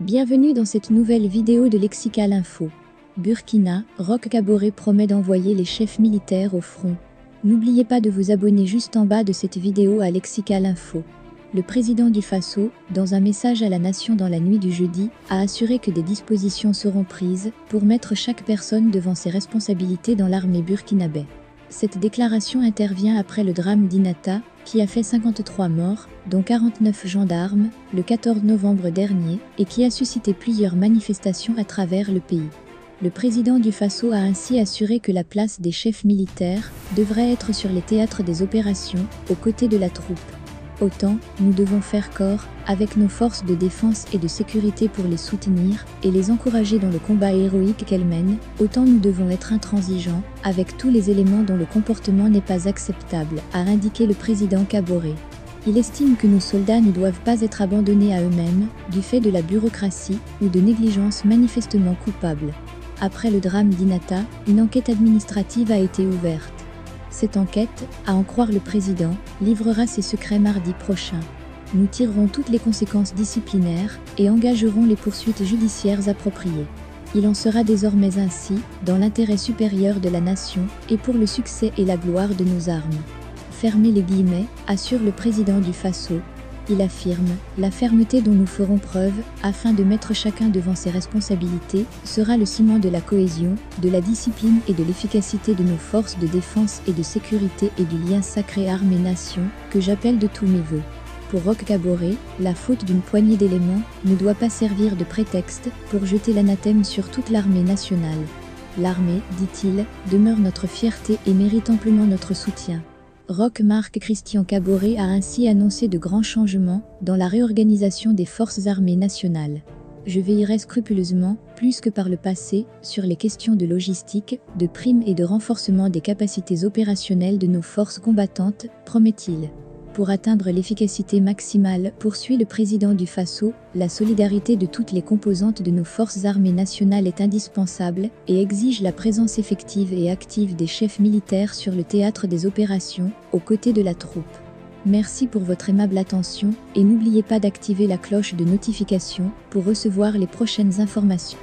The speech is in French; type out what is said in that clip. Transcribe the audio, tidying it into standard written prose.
Bienvenue dans cette nouvelle vidéo de Lexical Info. Burkina, Roch Kaboré promet d'envoyer les chefs militaires au front. N'oubliez pas de vous abonner juste en bas de cette vidéo à Lexical Info. Le président du Faso, dans un message à la nation dans la nuit du jeudi, a assuré que des dispositions seront prises pour mettre chaque personne devant ses responsabilités dans l'armée burkinabé. Cette déclaration intervient après le drame d'Inata, qui a fait 53 morts, dont 49 gendarmes, le 14 novembre dernier, et qui a suscité plusieurs manifestations à travers le pays. Le président du Faso a ainsi assuré que la place des chefs militaires devrait être sur les théâtres des opérations, aux côtés de la troupe. Autant, nous devons faire corps avec nos forces de défense et de sécurité pour les soutenir et les encourager dans le combat héroïque qu'elles mènent, autant nous devons être intransigeants avec tous les éléments dont le comportement n'est pas acceptable, a indiqué le président Kaboré. Il estime que nos soldats ne doivent pas être abandonnés à eux-mêmes, du fait de la bureaucratie ou de négligences manifestement coupables. Après le drame d'Inata, une enquête administrative a été ouverte. Cette enquête, à en croire le président, livrera ses secrets mardi prochain. Nous tirerons toutes les conséquences disciplinaires et engagerons les poursuites judiciaires appropriées. Il en sera désormais ainsi, dans l'intérêt supérieur de la nation et pour le succès et la gloire de nos armes. Fermez les guillemets, assure le président du Faso. Il affirme, la fermeté dont nous ferons preuve, afin de mettre chacun devant ses responsabilités, sera le ciment de la cohésion, de la discipline et de l'efficacité de nos forces de défense et de sécurité et du lien sacré armée-nation, que j'appelle de tous mes vœux. Pour Roch Kaboré, la faute d'une poignée d'éléments ne doit pas servir de prétexte pour jeter l'anathème sur toute l'armée nationale. L'armée, dit-il, demeure notre fierté et mérite amplement notre soutien. Roch Marc Christian Kaboré a ainsi annoncé de grands changements dans la réorganisation des forces armées nationales. Je veillerai scrupuleusement, plus que par le passé, sur les questions de logistique, de primes et de renforcement des capacités opérationnelles de nos forces combattantes, promet-il. Pour atteindre l'efficacité maximale, poursuit le président du Faso, la solidarité de toutes les composantes de nos forces armées nationales est indispensable et exige la présence effective et active des chefs militaires sur le théâtre des opérations, aux côtés de la troupe. Merci pour votre aimable attention et n'oubliez pas d'activer la cloche de notification pour recevoir les prochaines informations.